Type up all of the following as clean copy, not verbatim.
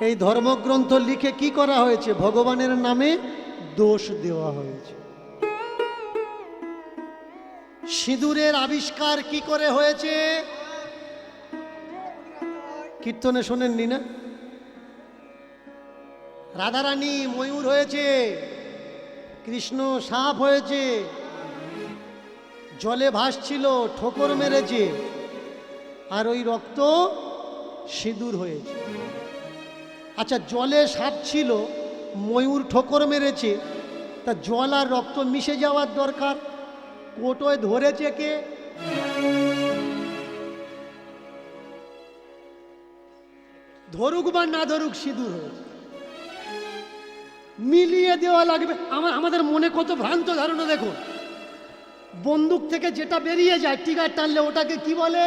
এই ধর্মগ্রন্থ লিখে কি করা হয়েছে? ভগবানের নামে দোষ দেওয়া হয়েছে। সিঁদুরের আবিষ্কার কি করে হয়েছে? কীর্তনে শোনেননি না? রাধারানী ময়ূর হয়েছে, কৃষ্ণ সাপ হয়েছে, জলে ভাসছিল, ঠোকর মেরেছে, আর ওই রক্ত সিঁদুর হয়েছে। আচ্ছা, জলে সাপ ছিল, ময়ূর ঠোকর মেরেছে, তা জল আর রক্ত মিশে যাওয়ার দরকার। কোটোয় ধরেছে কে? ধরুক বা না ধরুক, সিঁদুর হয়েছে। মিলিয়ে দেওয়া লাগবে। আমাদের মনে কত ভ্রান্ত ধারণা দেখুন। বন্দুক থেকে যেটা বেরিয়ে যায় টিগার টানলে ওটাকে কি বলে?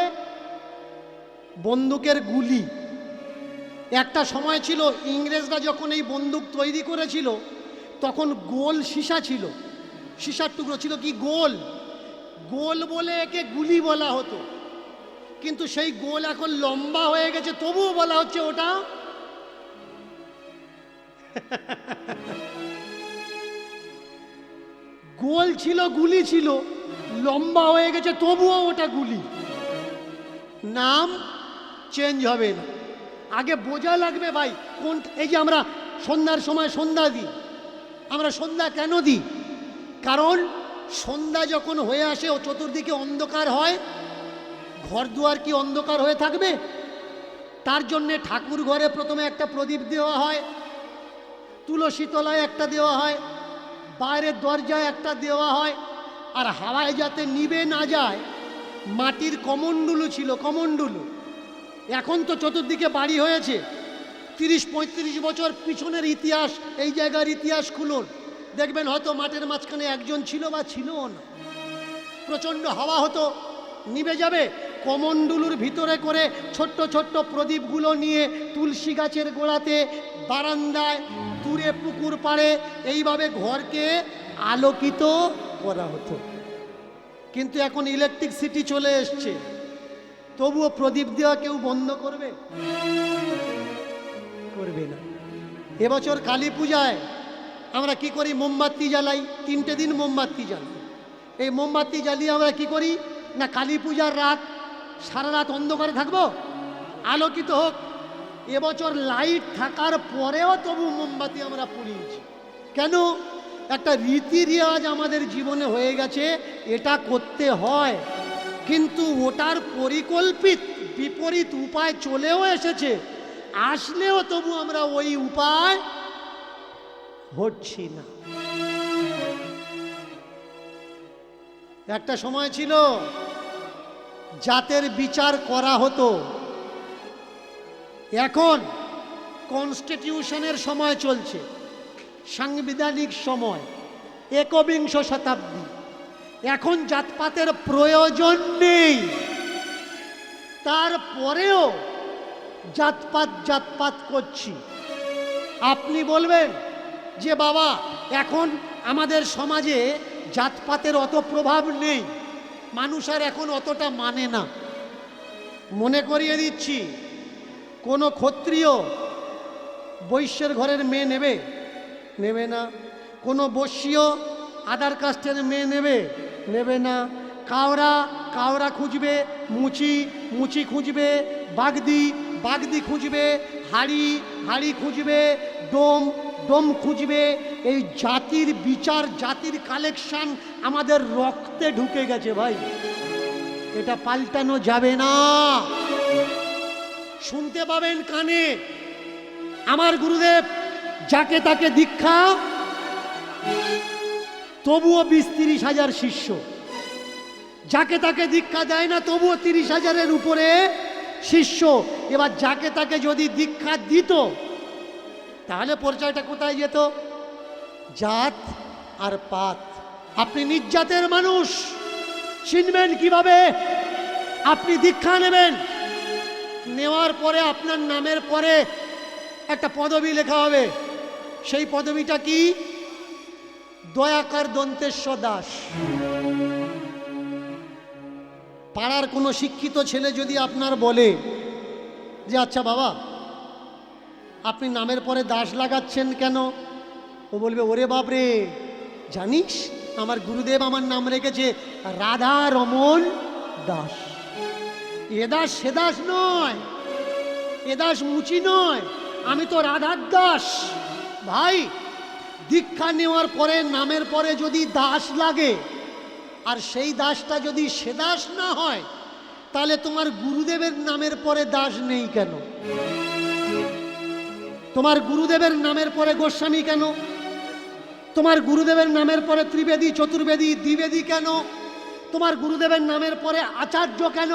বন্দুকের গুলি। একটা সময় ছিল, ইংরেজরা যখন এই বন্দুক তৈরি করেছিল তখন গোল সীসা ছিল, সীসার টুকরো ছিল কি গোল, গোল বলে একে গুলি বলা হতো। কিন্তু সেই গোল এখন লম্বা হয়ে গেছে, তবুও বলা হচ্ছে ওটা গোল ছিল, গুলি ছিল, লম্বা হয়ে গেছে, তবুও ওটা গুলি। নাম চেঞ্জ হবে না। আগে বোঝা লাগবে ভাই কোন। এই যে আমরা সন্ধ্যার সময় সন্ধ্যা দিই, আমরা সন্ধ্যা কেন দিই? কারণ সন্ধ্যা যখন হয়ে আসে ও চতুর্দিকে অন্ধকার হয়, ঘর দুয়ার কি অন্ধকার হয়ে থাকবে? তার জন্যে ঠাকুর ঘরে প্রথমে একটা প্রদীপ দেওয়া হয়, তুলসী তলায় একটা দেওয়া হয়, বাইরের দরজায় একটা দেওয়া হয়, আর হাওয়ায় যাতে নিভে না যায় মাটির কমণ্ডলু ছিল, কমণ্ডলু। এখন তো চতুর্দিকে বাড়ি হয়েছে। 30-35 বছর পিছনের ইতিহাস, এই জায়গার ইতিহাস খুলুন, দেখবেন হয়তো মাঠের মাঝখানে একজন ছিল বা ছিলও না। প্রচণ্ড হাওয়া হতো, নিভে যাবে। কমণ্ডলুর ভিতরে করে ছোট্ট ছোট্ট প্রদীপগুলো নিয়ে তুলসী গাছের গোড়াতে, বারান্দায়, দূরে পুকুর পাড়ে, এইভাবে ঘরকে আলোকিত করা হতো। কিন্তু এখন ইলেকট্রিসিটি চলে এসছে, তবুও প্রদীপ দেওয়া কেউ বন্ধ করবে? করবে না। এবছর কালী পূজায় আমরা কি করি? মোমবাতি জ্বালাই, 3টে দিন মোমবাতি জ্বালাই। এই মোমবাতি জ্বালিয়ে আমরা কি করি না, কালী পূজার রাত সারা রাত অন্ধকারে থাকবো, আলোকিত হোক। এবছর লাইট থাকার পরেও তবু মোমবাতি আমরা পুড়িয়েছি। কেন? একটা রীতি রেওয়াজ আমাদের জীবনে হয়ে গেছে, এটা করতে হয়। কিন্তু ওটার পরিকল্পিত বিপরীত উপায় চলেও এসেছে, আসলেও তবু আমরা ওই উপায় হচ্ছি না। একটা সময় ছিল জাতের বিচার করা হতো, এখন কনস্টিটিউশনের সময় চলছে, সাংবিধানিক সময়, 21 শতাব্দী। এখন জাতপাতের প্রয়োজন নেই, তারপরেও জাতপাত জাতপাত করছি। আপনি বলবেন যে বাবা এখন আমাদের সমাজে জাতপাতের অত প্রভাব নেই, মানুষ আর এখন অতটা মানে না। মনে করিয়ে দিচ্ছি, কোনো ক্ষত্রিয় বৈশ্যের ঘরের মেয়ে নেবে? নেবে না। কোনো বৈশ্যীয় আদার কাস্টের মেয়ে নেবে? নেবে না। কাওরা খুঁজবে, মুচি খুঁজবে, বাগদি খুঁজবে, হাড়ি খুঁজবে, ডোম খুঁজবে। এই জাতির বিচার, জাতির কালেকশন আমাদের রক্তে ঢুকে গেছে ভাই, এটা পাল্টানো যাবে না। শুনতে পাবেন কানে, আমার গুরুদেব যাকে তাকে দীক্ষা, তবুও 20-30 হাজার শিষ্য। যাকে তাকে দীক্ষা দেয় না, তবুও 30 হাজারের উপরে শিষ্য। এবার যাকে তাকে যদি দীক্ষা দিত, তাহলে পরিচয়টা কোথায় যেত? জাত আর পাত। আপনি নিজ জাতের মানুষ, চিনবেন কিভাবে? আপনি দীক্ষা নেবেন, নেওয়ার পরে আপনার নামের পরে একটা পদবি লেখা হবে। সেই পদবিটা কি? দয়াকর দন্তেশ্বর দাস। পাড়ার কোনো শিক্ষিত ছেলে যদি আপনার বলে যে আচ্ছা বাবা আপনি নামের পরে দাস লাগাচ্ছেন কেন? ও বলবে, ওরে বাপরে, জানিস আমার গুরুদেব আমার নাম রেখেছে রাধা রমন দাস। এ দাস সে দাস নয়, এ দাস মুচি নয়, আমি তো রাধার দাস। ভাই, দীক্ষা নেওয়ার পরে নামের পরে যদি দাস লাগে, আর সেই দাসটা যদি সে দাস না হয়, তাহলে তোমার গুরুদেবের নামের পরে দাস নেই কেন? তোমার গুরুদেবের নামের পরে গোস্বামী কেন? তোমার গুরুদেবের নামের পরে ত্রিবেদী, চতুর্বেদী, দ্বিবেদী কেন? তোমার গুরুদেবের নামের পরে আচার্য কেন?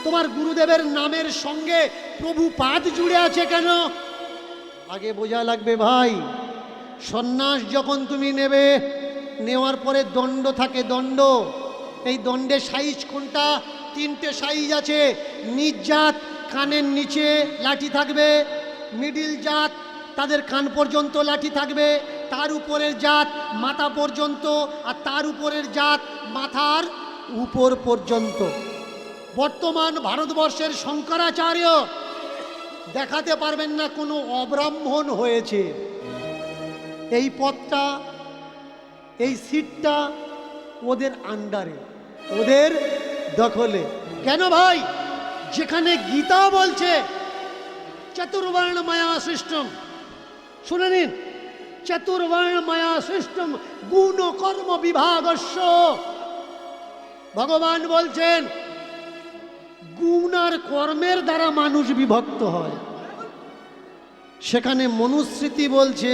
তোমার গুরুদেবের নামের সঙ্গে প্রভুপাদ জুড়ে আছে কেন? আগে বোঝা লাগবে ভাই। সন্ন্যাস যখন তুমি নেবে, নেওয়ার পরে দণ্ড থাকে, দণ্ড। এই দণ্ডের সাইজ কোনটা? 3টে সাইজ আছে। নিজ জাত কানের নিচে লাঠি থাকবে, মিডিল জাত তাদের কান পর্যন্ত লাঠি থাকবে, তার উপরের জাত মাথা পর্যন্ত, আর তার উপরের জাত মাথার উপর পর্যন্ত। বর্তমান ভারতবর্ষের শঙ্করাচার্য দেখাতে পারবেন না কোনো অব্রাহ্মণ হয়েছে। এই পদটা, এই সিটটা ওদের আন্ডারে, ওদের দখলে। কেন ভাই? যেখানে গীতা বলছে চতুর্বর্ণ মায়া সৃষ্টম, শুনে নিন, চতুর্বর্ণ মায়া সৃষ্টম গুণ কর্ম বিভাগস্য। ভগবান বলছেন গুণ আর কর্মের দ্বারা মানুষ বিভক্ত হয়। সেখানে মনুস্মৃতি বলছে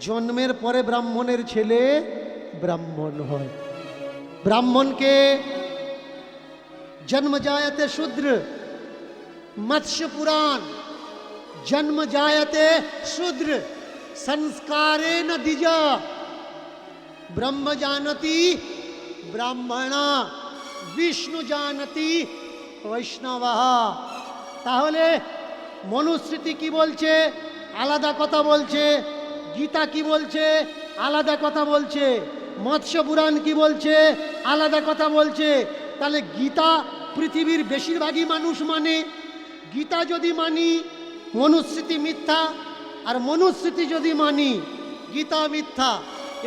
জন্মের পরে ব্রাহ্মণের ছেলে ব্রাহ্মণ হয়। ব্রাহ্মণকে জন্ম জায়তে শূদ্র, মৎস্য পুরাণ জন্ম জায়তে শূদ্র সংস্কারেণ দ্বিজ ব্রহ্ম জানতি ব্রাহ্মণা বিষ্ণু জানতি বৈষ্ণবঃ। তাহলে মনুস্মৃতি কি বলছে? আলাদা কথা বলছে। গীতা কি বলছে? আলাদা কথা বলছে। মৎস্য পুরাণ কি বলছে? আলাদা কথা বলছে। তাহলে গীতা পৃথিবীর বেশিরভাগই মানুষ মানে। গীতা যদি মানি, মনুস্মৃতি মিথ্যা, আর মনুস্মৃতি যদি মানি, গীতা মিথ্যা।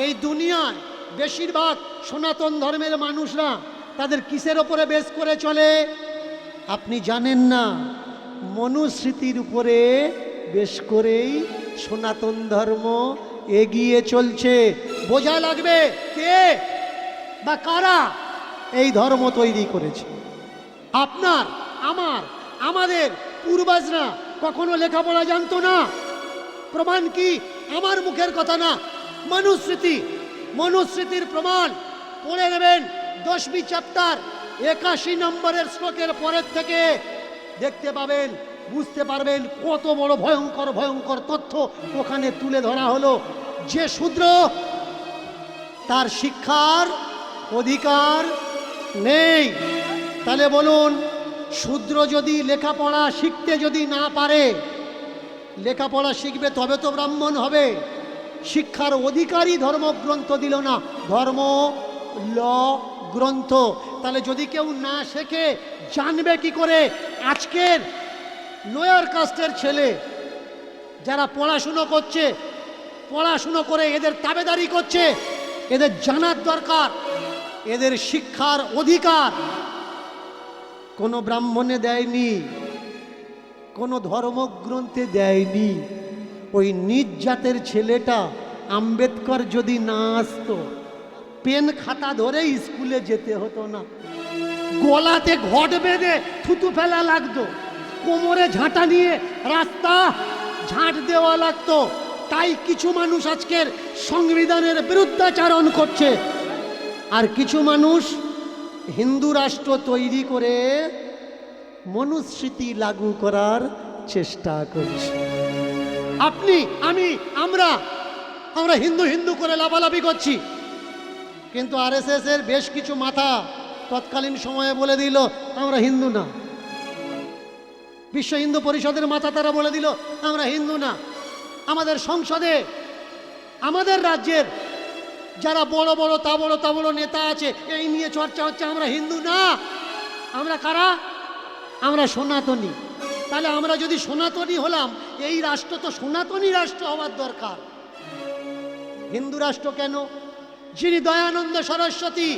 এই দুনিয়ায় বেশিরভাগ সনাতন ধর্মের মানুষরা তাদের কিসের ওপরে বেস করে চলে? আপনি জানেন না, মনুস্মৃতির উপরে বেশ করেই সনাতন ধর্ম এগিয়ে চলছে। বোঝা লাগবে কে বা কারা এই ধর্ম তৈরি করেছে। আপনার, আমার, আমাদের পূর্বজরা কখনো লেখাপড়া জানতো না। প্রমাণ কি? আমার মুখের কথা না, মনুস্মৃতি। মনুস্মৃতির প্রমাণ পড়ে নেবেন 10वीं চ্যাপ্টার 81 নম্বরের শ্লোকের পরের থেকে দেখতে পাবেন, বুঝতে পারবেন কত বড় ভয়ঙ্কর ভয়ঙ্কর তথ্য ওখানে তুলে ধরা হলো। যে শূদ্র, তার শিক্ষার অধিকার নেই। তাহলে বলুন, শূদ্র যদি লেখাপড়া শিখতে যদি না পারে, লেখাপড়া শিখবে তবে তো ব্রাহ্মণ হবে। শিক্ষার অধিকারী ধর্মগ্রন্থ দিল না, ধর্ম ল গ্রন্থ। তাহলে যদি কেউ না শেখে, জানবে কি করে? আজকের লোয়ার কাস্টের ছেলে যারা পড়াশুনো করছে, পড়াশুনো করে এদের তাবেদারি করছে, এদের জানার দরকার এদের শিক্ষার অধিকার কোনো ব্রাহ্মণে দেয়নি, কোনো ধর্মগ্রন্থে দেয়নি। ওই নিজ জাতের ছেলেটা আম্বেদকর যদি না আসতো, পেন খাতা ধরে স্কুলে যেতে হতো না, গলাতে ঘট বেঁধে থুতু ফেলা লাগতো, কোমরে ঝাঁটা নিয়ে রাস্তা ঝাঁট দেওয়া লাগতো। তাই কিছু মানুষ আজকের সংবিধানের বিরুদ্ধাচারণ করছে, আর কিছু মানুষ হিন্দু রাষ্ট্র তৈরি করে মনুস্মৃতি লাগু করার চেষ্টা করছে। আপনি, আমি, আমরা হিন্দু হিন্দু করে লাফালাফি করছি, কিন্তু আরএসএস এর বেশ কিছু মাথা তৎকালীন সময়ে বলে দিল আমরা হিন্দু না। বিশ্ব হিন্দু পরিষদের মাথা তারা বলে দিল আমরা হিন্দু না। আমাদের সংসদে, আমাদের রাজ্যের যারা বড় বড় তা বড় নেতা আছে, এই নিয়ে চর্চা হচ্ছে আমরা হিন্দু না। আমরা কারা? আমরা সনাতনী। তাহলে আমরা যদি সনাতনী হলাম, এই রাষ্ট্র তো সনাতনী রাষ্ট্র হওয়ার দরকার। হিন্দু রাষ্ট্র কেন? যিনি দয়ানন্দ সরস্বতী,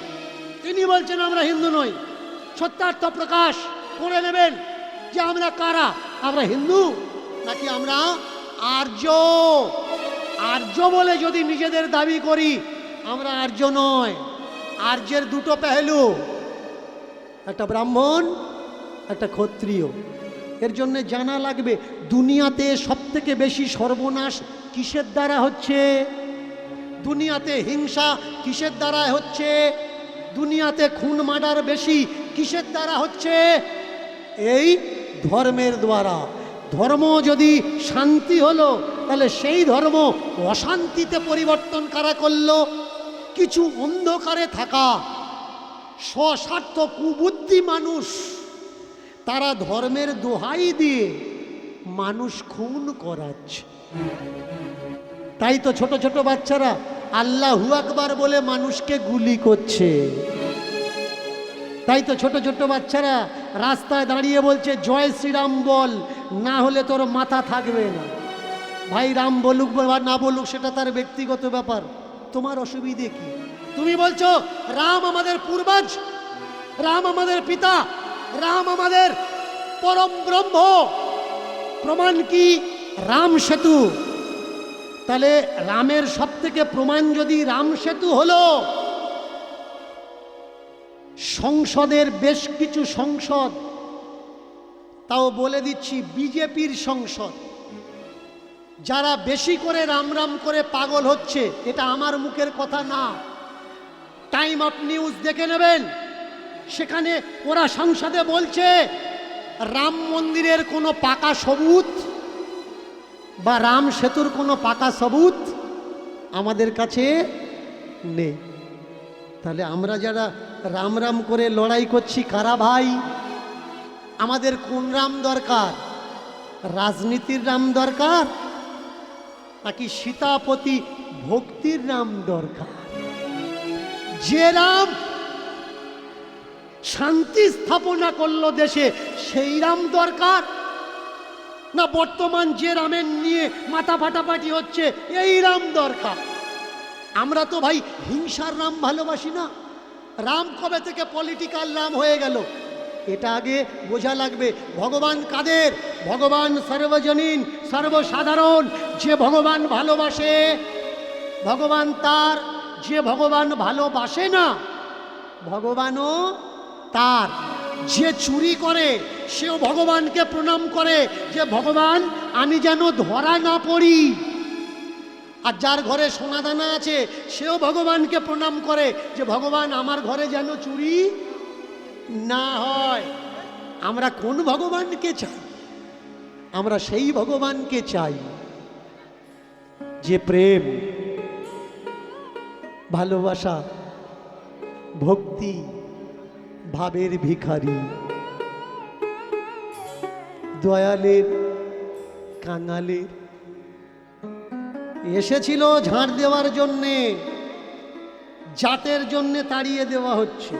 তিনি বলছেন আমরা হিন্দু নই। সত্যার্থ প্রকাশ করে নেবেন যে আমরা কারা, আমরা হিন্দু নাকি আমরা আর্য। আর্য বলে যদি নিজেদের দাবি করি, আমরা আর্য নয়। আর্যের দুটো পেহলু, একটা ব্রাহ্মণ, একটা ক্ষত্রিয়। এর জন্য জানা লাগবে দুনিয়াতে সবথেকে বেশি সর্বনাশ কিসের দ্বারা হচ্ছে, দুনিয়াতে হিংসা কিসের দ্বারা হচ্ছে, দুনিয়াতে খুন মার্ডার বেশি কিসের দ্বারা হচ্ছে, এই ধর্মের দ্বারা। ধর্ম যদি শান্তি হলো, তাহলে সেই ধর্ম অশান্তিতে পরিবর্তন কারা করলো? কিছু অন্ধকারে থাকা স্বস্বার্থ কুবুদ্ধি মানুষ, তারা ধর্মের দোহাই দিয়ে মানুষ খুন করাচ্ছে। তাই তো ছোট ছোট বাচ্চারা আল্লাহু আকবার বলে মানুষকে গুলি করছে। তাই তো ছোট ছোট বাচ্চারা রাস্তায় দাঁড়িয়ে বলছে জয় শ্রীরাম বল, না হলে তোর মাথা থাকবে না। ভাই রাম বলুক বা না বলুক সেটা তার ব্যক্তিগত ব্যাপার, তোমার অসুবিধে কি? তুমি বলছো রাম আমাদের পূর্বজ, রাম আমাদের পিতা, রাম আমাদের পরম ব্রহ্ম। প্রমাণ কি? রাম সেতু। তাহলে রামের সব থেকে প্রমাণ যদি রাম সেতু হলো, সংসদের বেশ কিছু সংসদ, তাও বলে দিচ্ছি বিজেপির সংসদ, যারা বেশি করে রাম রাম করে পাগল হচ্ছে, এটা আমার মুখের কথা না, টাইম অফ নিউজ দেখে নেবেন। সেখানে ওরা সংসদে বলছে রাম মন্দিরের কোনো পাকা সবুত বা রাম সেতুর কোনো পাকা সবুত আমাদের কাছে নেই। তাহলে আমরা যারা রাম রাম করে লড়াই করছি কারা ভাই? আমাদের কোন রাম দরকার? রাজনীতির রাম দরকার নাকি সীতাপতি ভক্তির রাম দরকার? যে রাম শান্তি স্থাপনা করলো দেশে, সেই রাম দরকার না বর্তমান যে রামের নিয়ে মাথা ফাটাফাটি হচ্ছে এই রাম দরকার? আমরা তো ভাই হিংসার রাম ভালোবাসি না। রাম কবে থেকে পলিটিক্যাল রাম হয়ে গেল? এটা আগে বোঝা লাগবে। ভগবান কাদের? ভগবান সর্বজনীন, সর্বসাধারণ। যে ভগবান ভালোবাসে ভগবান তার, যে ভগবান ভালোবাসে না ভগবানও তার। যে চুরি করে সেও ভগবানকে প্রণাম করে যে ভগবান আমি যেন ধরা না পড়ি। আর যার ঘরে সোনাদানা আছে সেও ভগবানকে প্রণাম করে যে ভগবান আমার ঘরে যেন চুরি না হয়। আমরা কোন ভগবানকে চাই? আমরা সেই ভগবানকে চাই যে প্রেম, ভালোবাসা, ভক্তি, ভাবের ভিখারি, দয়ালের, কাঙালের। এসেছিল ঝাড় দেওয়ার জন্যে, জাতের জন্যে তাড়িয়ে দেওয়া হচ্ছে।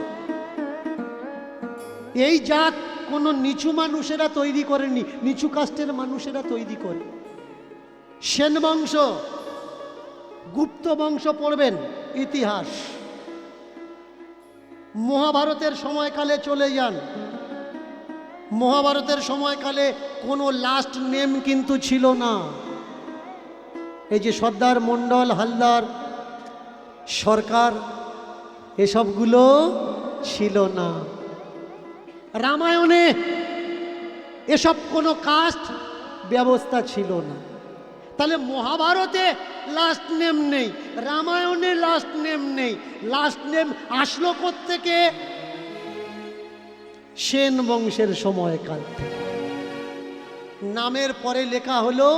এই জাত কোনো নিচু মানুষেরা তৈরি করেনি, নিচু কাস্টের মানুষেরা তৈরি করে। সেন বংশ, গুপ্ত বংশ পড়বেন ইতিহাস, মহাভারতের সময়কালে চলে যান। মহাভারতের সময়কালে কোনো লাস্ট নেম কিন্তু ছিল না। এই যে সর্দার, মণ্ডল, হালদার, সরকার, এসবগুলো ছিল না। রামায়ণে এসব কোনো কাস্ট ব্যবস্থা ছিল না। তাহলে মহাভারতে লাস্ট নেম নেই, রামায়ণে লাস্ট নেম নেই। লাস্ট নেম আসলো কোত্থেকে? সেন বংশের সময়কাল থেকে। নামের পরে লেখা হলো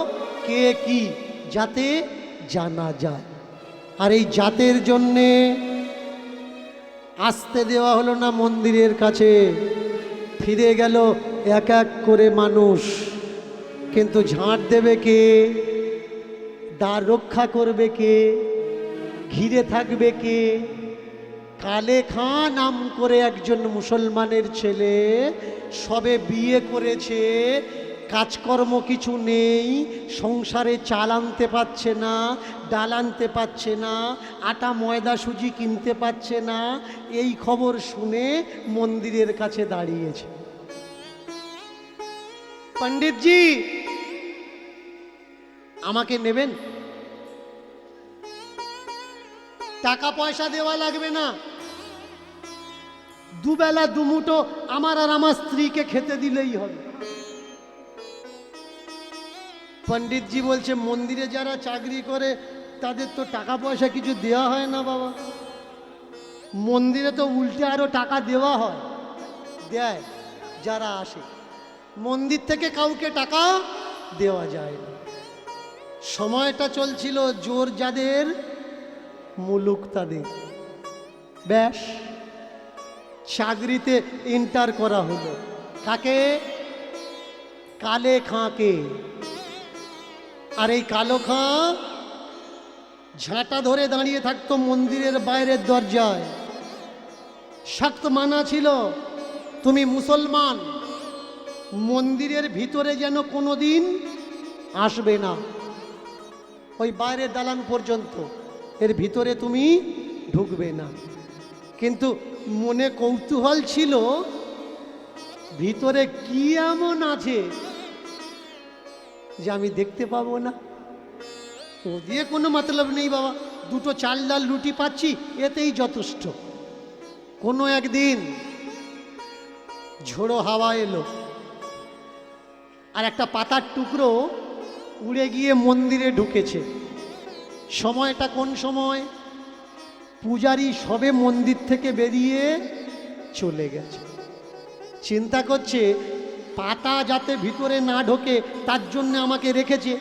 কে কি, যাতে জানা যায়। আর এই জাতের জন্যে আসতে দেওয়া হলো না মন্দিরের কাছে, ফিরে গেল এক এক করে মানুষ। কিন্তু ঝাঁট দেবে কে? দ্বার রক্ষা করবে কে? ঘিরে থাকবে কে? কালে খাঁ নাম করে একজন মুসলমানের ছেলে সবে বিয়ে করেছে, কাজকর্ম কিছু নেই, সংসারে চাল আনতে পারছে না, ডাল আনতে পারছে না, আটা ময়দা সুজি কিনতে পারছে না, এই খবর শুনে মন্দিরের কাছে দাঁড়িয়েছে। পণ্ডিতজি, আমাকে নেবেন? টাকা পয়সা দেওয়া লাগবে না, দুবেলা দুমুঠো আমার আর আমার স্ত্রীকে খেতে দিলেই হবে। পণ্ডিতজি বলছে, মন্দিরে যারা চাকরি করে তাদের তো টাকা পয়সা কিছু দেওয়া হয় না বাবা, মন্দিরে তো উল্টে আরো টাকা দেওয়া হয়, দেয় যারা আসে, মন্দির থেকে কাউকে টাকা দেওয়া যায় না। সময়টা চলছিল জোর যাদের মুলুক তাদের, ব্যাস চাকরিতে এন্টার করা হলো। কাকে? কালে খাঁকে। আর এই কালো খাঁ ঝাঁটা ধরে দাঁড়িয়ে থাকতো মন্দিরের বাইরের দরজায়। শক্ত মানা ছিল, তুমি মুসলমান, মন্দিরের ভিতরে যেন কোনোদিন আসবে না, ওই বাইরের দালান পর্যন্ত, এর ভিতরে তুমি ঢুকবে না। কিন্তু মনে কৌতূহল ছিল, ভিতরে কি এমন আছে যে আমি দেখতে পাবো না? ও দিয়ে কোনো মতলব নেই বাবা, দুটো চাল ডাল রুটি পাচ্ছি, এতেই যথেষ্ট। কোনো একদিন ঝোড়ো হাওয়া এলো, আর একটা পাতার টুকরো উড়ে গিয়ে মন্দিরে ঢুকেছে। সময়টা কোন সময়? পূজারি সবে মন্দির থেকে বেরিয়ে চলে গেছে। চিন্তা করছে পাতা যাতে ভিতরে না ঢোকে তার জন্য আমাকে রেখেছে,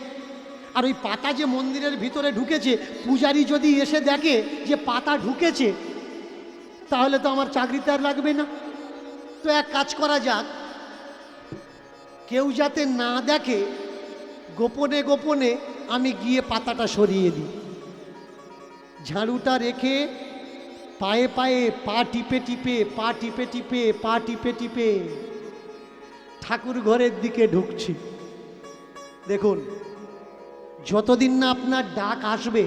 আর ওই পাতা যে মন্দিরের ভিতরে ঢুকেছে, পূজারি যদি এসে দেখে যে পাতা ঢুকেছে, তাহলে তো আমার চাকরিতে আর লাগবে না। তো এক কাজ করা যাক, কেউ যাতে না দেখে, গোপনে গোপনে আমি গিয়ে পাতাটা সরিয়ে দিই। ঝাড়ুটা রেখে পায়ে পায়ে পা টিপে টিপে পা টিপে টিপে পা টিপে টিপে ঠাকুর ঘরের দিকে ঢুকছি। দেখুন, যতদিন না আপনার ডাক আসবে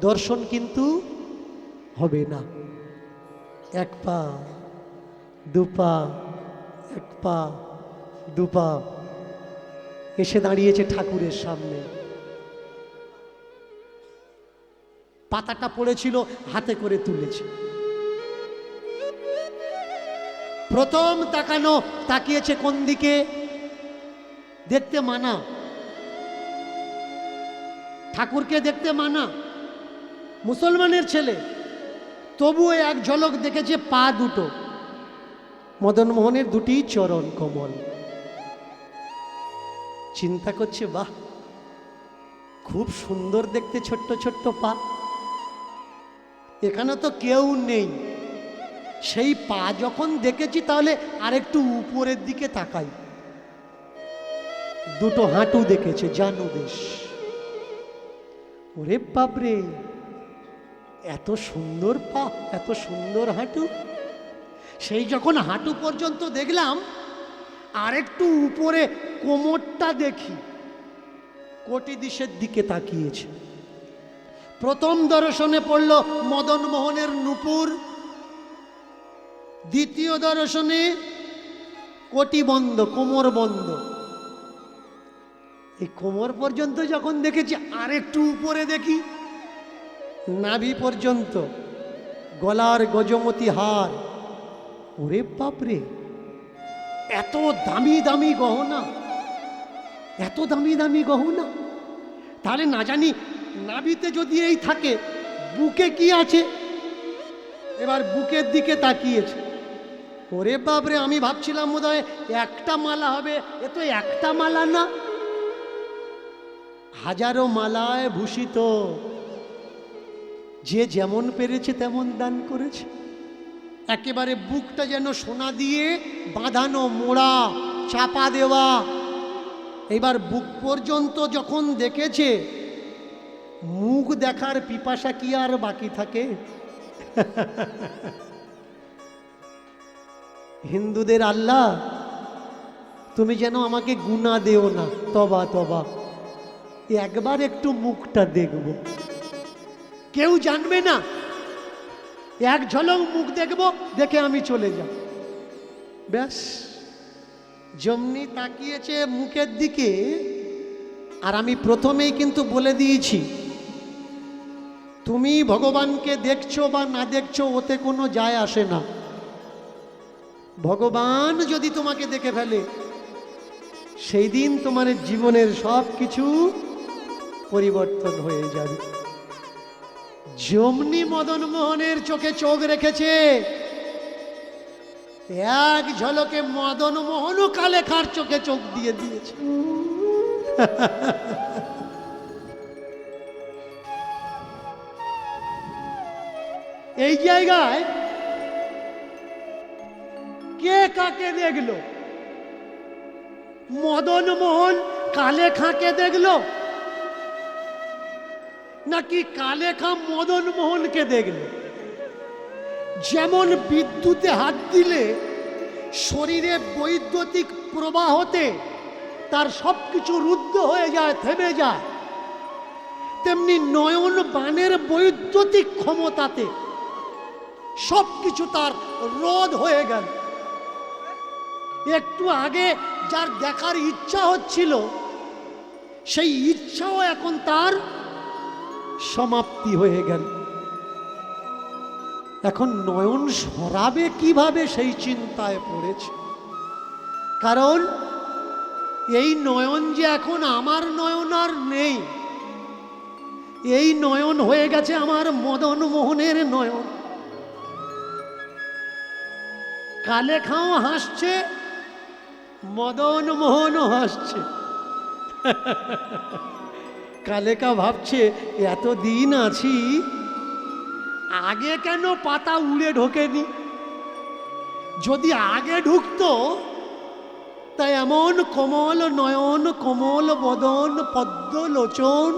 দর্শন কিন্তু হবে না। এক পা দুপা, এক পা দুপা, এসে দাঁড়িয়েছে ঠাকুরের সামনে। পাতাটা পড়েছিল, হাতে করে তুলেছে। প্রথম তাকানো, তাকিয়েছে কোন দিকে? দেখতে মানা, ঠাকুরকে দেখতে মানা, মুসলমানের ছেলে, তবুও এক ঝলক দেখেছে পা দুটো, মদন মোহনের দুটি চরণ কমল। চিন্তা করছে, বাহ, খুব সুন্দর দেখতে ছোট্ট ছোট্ট পা, এখানে তো কেউ নেই। সেই পা যখন দেখেছি, তাহলে আরেকটু উপরের দিকে তাকাই। দুটো হাঁটু দেখেছে, জানো বেশ। ওরে বাপরে, এত সুন্দর পা, এত সুন্দর হাঁটু। সেই যখন হাঁটু পর্যন্ত দেখলাম, আরেকটু উপরে কোমরটা দেখি, কোটি দিশের দিকে তাকিয়েছে। প্রথম দর্শনে পড়ল মদন মোহনের নূপুর, দ্বিতীয় দর্শনে কোটি বন্ধ, কোমর বন্ধ। এই কোমর পর্যন্ত যখন দেখেছি, আরেকটু উপরে দেখি, নাভি পর্যন্ত, গলার গজমতি হার। ওরে বাপরে, এত দামি দামি গহনা, এত দামি দামি গহনা। তাহলে না জানি নাভিতে যদি এই থাকে, বুকে কি আছে? এবার বুকের দিকে তাকিয়েছে। ওরে বাপরে, আমি ভাবছিলাম বোধহয় একটা মালা হবে, এ তো একটা মালা না, হাজারো মালায় ভূষিত। যে যেমন পেরেছে তেমন দান করেছে। একেবারে বুকটা যেন সোনা দিয়ে বাঁধানো, মোড়া, চাপা দেওয়া। এবার বুক পর্যন্ত যখন দেখেছে, মুখ দেখার পিপাসা কি আর বাকি থাকে? হিন্দুদের আল্লাহ তুমি যেন আমাকে গুণা দেও না, তবা তবা, একবার একটু মুখটা দেখব, কেউ জানবে না, এক ঝলক মুখ দেখব, দেখে আমি চলে যাব, ব্যাস। যেমনি তাকিয়েছে মুখের দিকে, আর আমি প্রথমেই কিন্তু বলে দিয়েছি, তুমি ভগবানকে দেখছো বা না দেখছো ওতে কোনো যায় আসে না। ভগবান যদি তোমাকে দেখে ফেলে, সেই দিন তোমার জীবনের সব কিছু পরিবর্তন হয়ে যাবে। যেমনি মদন মোহনের চোখে চোখ রেখেছে, এক ঝলকে মদন মোহনও কালেখার চোখে চোখ দিয়ে দিয়েছে। এই জায়গায় কে কাকে দেখলো? মদন মোহন কালেখাকে দেখলো, নাকি কালেখা মদন মোহনকে দেখলো? যেমন বিদ্যুতে হাত দিলে শরীরে বৈদ্যুতিক প্রবাহতে তার সবকিছু রুদ্ধ হয়ে যায়, থেমে যায়, তেমনি নয়ন বাণের বৈদ্যুতিক ক্ষমতাতে সবকিছু তার রোধ হয়ে গেল। একটু আগে যার দেখার ইচ্ছা হচ্ছিল, সেই ইচ্ছাও এখন তার সমাপ্তি হয়ে গেল। এখন নয়ন সরাবে কিভাবে সেই চিন্তায় পড়েছে। কারণ এই নয়ন যে এখন আমার নয়ন আর নেই, এই নয়ন হয়ে গেছে আমার মদন মোহনের নয়ন। কালেখাও হাসছে, মদন মোহনও হাসছে। কালেকা ভাবছে, এতদিন আছি, আগে কেন পাতা উড়ে ঢোকেনি? যদি আগে ঢুকতো, তাই এমন কোমল নয়ন, কোমল বদন, পদ্ম লোচন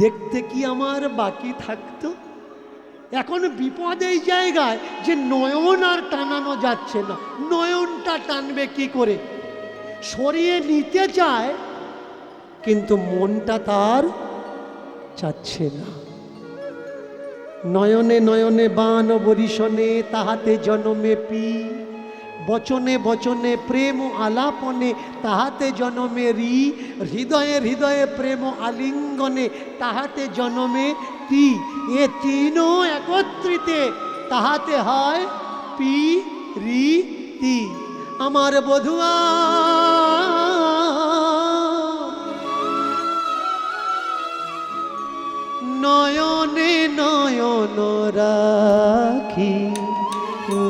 দেখতে কি আমার বাকি থাকতো? এখন বিপদ এই জায়গায় যে নয়ন আর টানানো যাচ্ছে না। নয়নটা টানবে কি করে? সরিয়ে নিতে চায়, কিন্তু মনটা তার চাচ্ছে না। নয়নে নয়নে বান বরিশনে, তাহাতে জনমে পি, বচনে বচনে প্রেম আলাপনে, তাহাতে জনমে রি, হৃদয়ে হৃদয়ে প্রেম আলিঙ্গনে, তাহাতে জনমে তি। এ তিনও একত্রিতে তাহাতে হয় পি রি তি। আমার বধুয়া নয়নে নয়ন রাখি,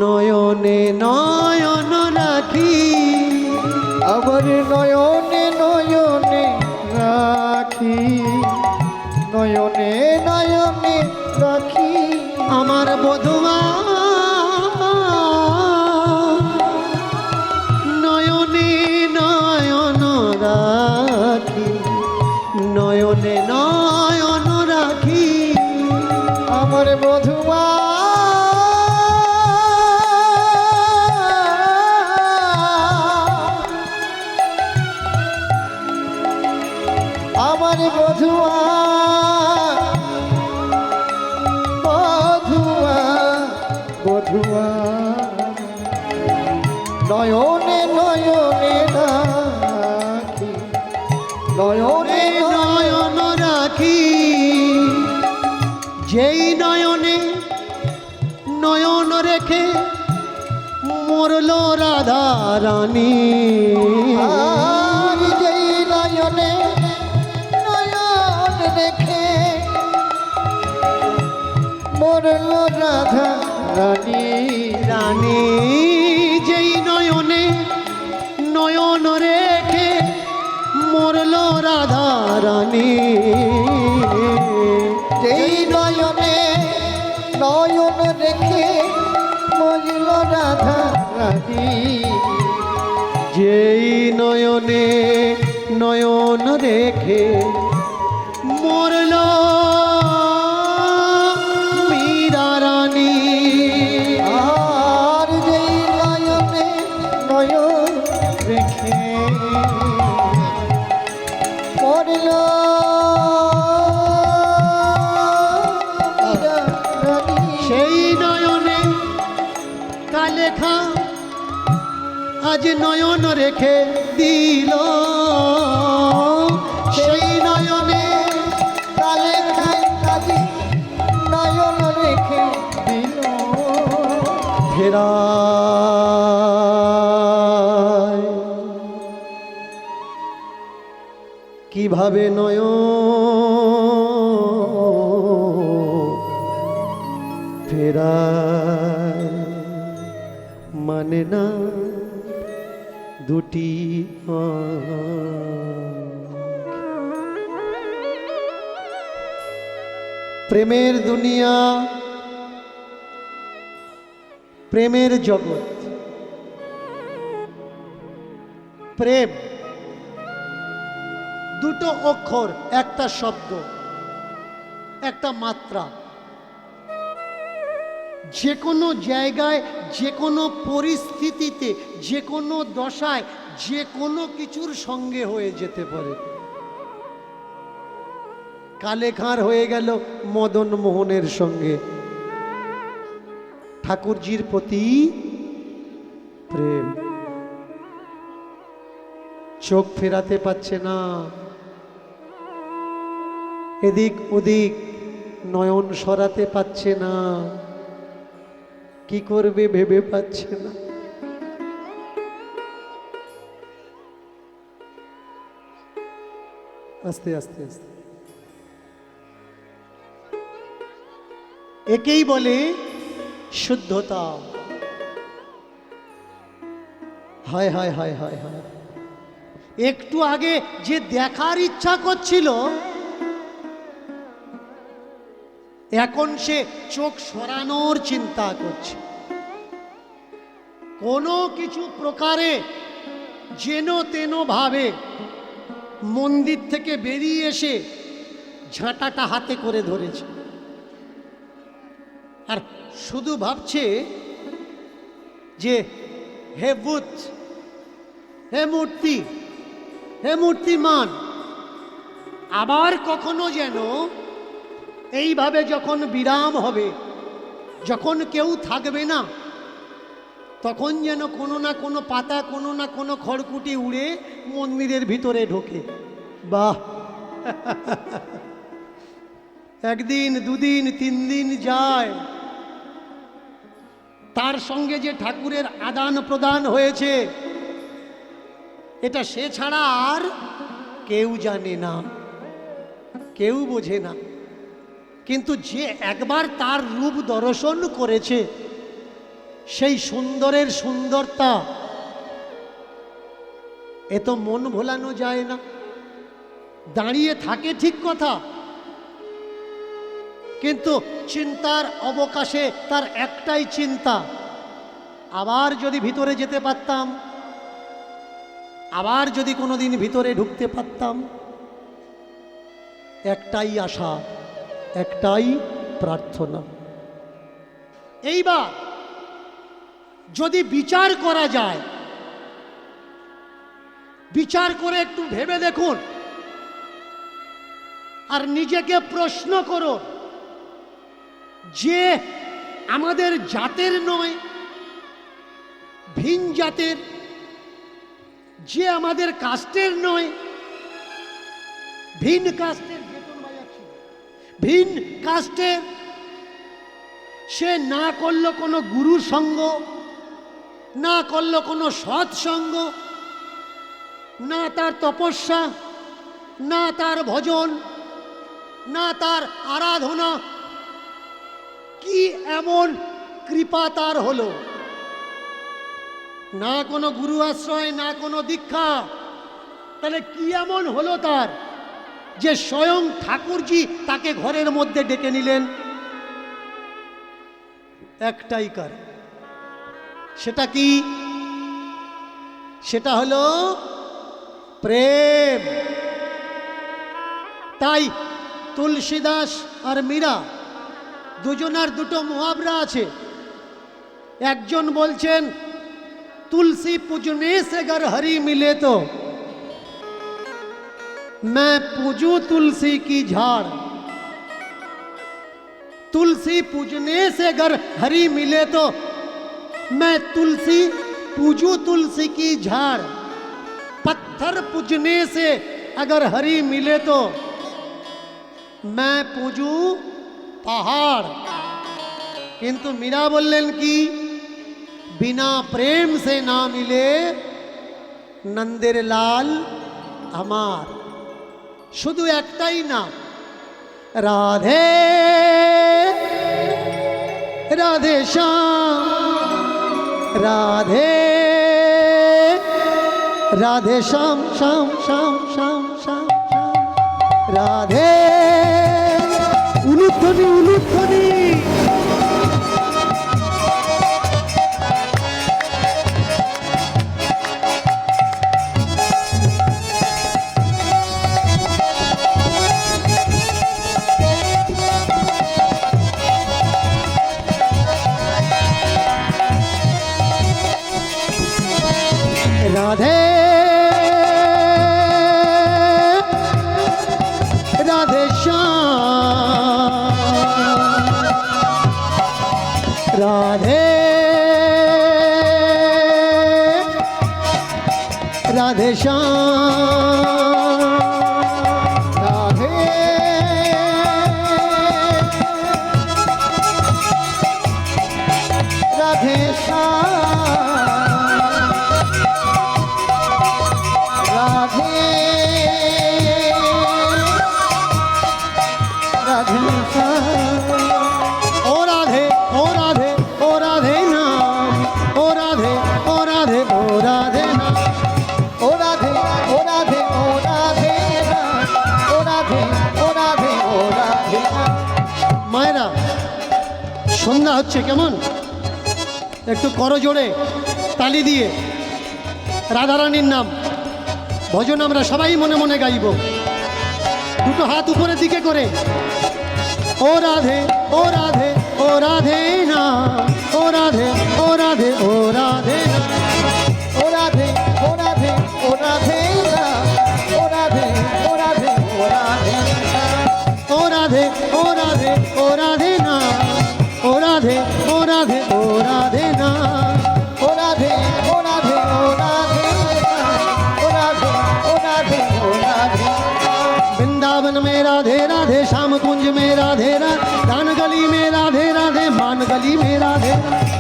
নয়নে নয়ন রাখি, আবার নয়নে নয়নে রাখি, নয়নে নয়নে রাখি। আমার বধুয়া নয়নে নয়ন রাখি, নয়নে নয়ন রাখি। আমার বধুয়া আমার বধুয়া, বধুয়া বধুয়া, নয়নে নয়নে রাখি, নয়নে নয়ন রাখি। যেই নয়নে নয়ন রেখে মরল রাধা রানী, আর যেই নয়নে নয়ন রেখে মরল রাধা রানী, রানী। যেই নয়নে নয়ন রেখে মরল রাধা রানী, যেই নয়নে নয়ন রেখে মরল রাধা রানী, যেই নয়নে নয়ন রেখে মরল মীরা রানী। আর যেই নয়নে নয়ন রেখে মরল মীরা রানী। সেই নয়নে কালেখা আজ নয়ন রেখে দিল, সেই নয়নে কালে খাই কাজে নয়ন রেখে দিল। ফেরায় কিভাবে ফেরায় মানে না দুটি প্রেমের দুনিয়া, প্রেমের জগৎ। প্রেম দুটো অক্ষর, একটা শব্দ, একটা মাত্রা। যে কোনো জায়গায়, যে কোনো পরিস্থিতিতে, যে কোনো দশায়, যে কোনো কিছুর সঙ্গে হয়ে যেতে পারে। কালেখার হয়ে গেল মদন মোহনের সঙ্গে। ঠাকুরজির প্রতি প্রেম, চোখ ফেরাতে পারছে না, এদিক ওদিক নয়ন সরাতে পারছে না, কি করবে ভেবে পাচ্ছে না। আস্তে আস্তে আস্তে, একেই বলে শুদ্ধতা। হায় হায় হায় হায় হায়, একটু আগে যে দেখার ইচ্ছা করছিল, এখন সে চোখ সরানোর চিন্তা করছে। কোনো কিছু প্রকারে যেন তেন ভাবে মন্দির থেকে বেরিয়ে এসে ঝাঁটাটা হাতে করে ধরেছে, আর শুধু ভাবছে যে হে বুদ্ধ, হে মূর্তি, হে মূর্তিমান, আবার কখনো যেন এইভাবে যখন বিরাম হবে, যখন কেউ থাকবে না, তখন যেন কোনো না কোনো পাতা, কোনো না কোনো খড়কুটি উড়ে মন্দিরের ভিতরে ঢোকে। বাহ! একদিন, দুদিন, 3 দিন যায়, তার সঙ্গে যে ঠাকুরের আদান প্রদান হয়েছে, এটা সে ছাড়া আর কেউ জানে না, কেউ বোঝে না। কিন্তু যে একবার তার রূপ দর্শন করেছে, সেই সুন্দরের সুন্দরতা এ তো মন ভোলানো যায় না। দাঁড়িয়ে থাকে ঠিক কথা, কিন্তু চিন্তার অবকাশে তার একটাই চিন্তা, আবার যদি ভিতরে যেতে পারতাম, আবার যদি কোনোদিন ভিতরে ঢুকতে পারতাম। একটাই আশা, একটাই প্রার্থনা। এইবার যদি বিচার করা যায়, বিচার করে একটু ভেবে দেখুন, আর নিজেকে প্রশ্ন করো যে আমাদের জাতের নয়, ভিন জাতের, যে আমাদের কাস্টের নয়, ভিন কাস্টের, ভিন কাস্টের, সে না করলো কোনো গুরু সঙ্গ, না করলো কোনো সৎসঙ্গ, না তার তপস্যা, না তার ভজন, না তার আরাধনা, কি এমন কৃপা তার হলো? না কোনো গুরু আশ্রয়, না কোনো দীক্ষা, তাহলে কি এমন হলো তার যে স্বয়ং ঠাকুরজি তাকে ঘরের মধ্যে ডেকে নিলেন? একটাই কারণ, সেটা কি? সেটা হলো প্রেম। তাই তুলসীদাস আর মীরা দুজনার দুটো মুহাবরা আছে। একজন বলছেন तुलसी पूजने से अगर हरि मिले तो मैं पूजूं तुलसी की झाड़। तुलसी पूजने से अगर हरि मिले तो मैं तुलसी पूजूं तुलसी की झाड़। पत्थर पूजने से अगर हरि मिले तो मैं पूजूं पहाड़। किंतु मीरा बोलें कि बिना प्रेम से ना मिले नंदेर लाल আমার। শুধু একটাই নাম, রাধে রাধে শ্যাম, রাধে রাধে শ্যাম শ্যাম শ্যাম শ্যাম শ্যাম শ্যাম, রাধে উলুধ্বনি উলুধ্বনি। রাধে রাধে শ্যাম, রাধে রাধে শ্যাম, রাধে রাধে সন্ধ্যা হচ্ছে, কেমন একটু করো জোরে তালি দিয়ে রাধারানীর নাম ভজন আমরা সবাই মনে মনে গাইব, দুটো হাত উপরের দিকে করে। ও রাধে ও রাধে ও রাধে না, ও রাধে ও রাধে ও রাধে না, ও রাধে ও রাধে ও রাধে না, ও রাধে ও রাধে ও রাধে না, ও রাধে ও রাধে ও রাধে না, ও রাধে ও রাধে ও রাধে না, ও রাধে ও রাধে ও রাধে না, ও রাধে ও রাধে ও রাধে। वृंदावन में राधे राधे, श्याम कुंज में राधे राधे, दान गली में राधे राधे, मान गली में राधे।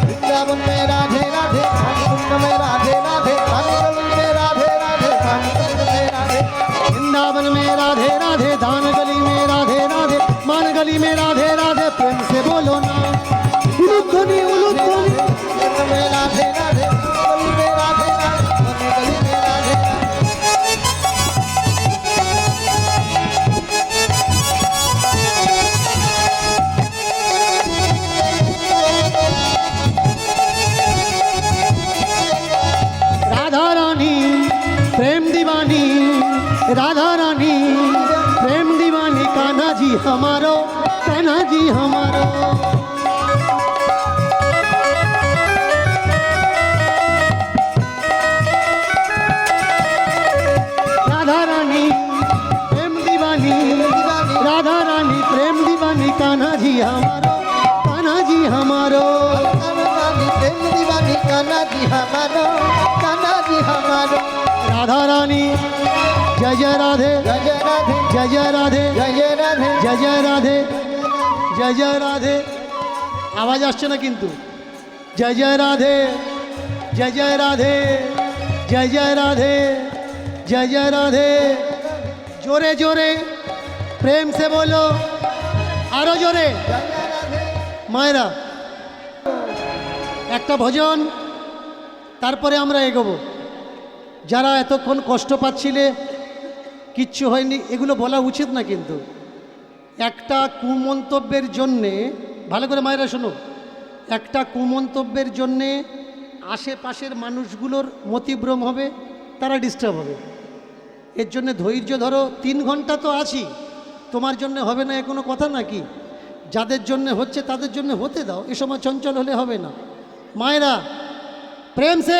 वृंदावन में राधे राधे, श्याम कुंज में राधे राधे, दान गली में राधे राधे, श्याम कुंज में राधे। वृंदावन में राधे राधे, दान गली में राधे राधे, मान गली में राधे राधे। प्रेम से बोलो ना उलुध्वनि उलुध्वनि। में राधे राधे, गली में राधे राधे, गली में राधे राधे। राधा रानी प्रेम दीवानी, राधा रानी प्रेम दीवानी, कान्हा जी हमारो, कान्हा जी हमारो। राधा रानी प्रेम दीवानी, राधा रानी प्रेम दीवानी, कान्हा जी हमारो, कान्हा जी हमारो। प्रेम दीवानी कान्हा जी हमारो, कान्हा जी हमारो। राधा रानी जय जय राधे, जय जय राधे, जय जय राधे, जय जय राधे, जय जय राधे, जय जय राधे। आवाज আসছে না কিন্তু। जय जय राधे, जय जय राधे, जय जय राधे, जय जय राधे। जोरे जोरे प्रेम से बोलो, आरो जोरे। मायरा একটা ভজন, তারপরে আমরা এগোবো। যারা এতক্ষণ কষ্ট পাচ্ছিলে, কিচ্ছু হয়নি, এগুলো বলা উচিত না কিন্তু। একটা কুমন্তব্যের জন্যে, ভালো করে মায়েরা শোনো, একটা কুমন্তব্যের জন্যে আশেপাশের মানুষগুলোর মতিভ্রম হবে, তারা ডিস্টার্ব হবে। এর জন্য ধৈর্য ধরো। 3 ঘন্টা তো আছি, তোমার জন্য হবে না এ কোনো কথা নাকি? যাদের জন্য হচ্ছে তাদের জন্য হতে দাও, এ সময় চঞ্চল হলে হবে না। मायरा प्रेम से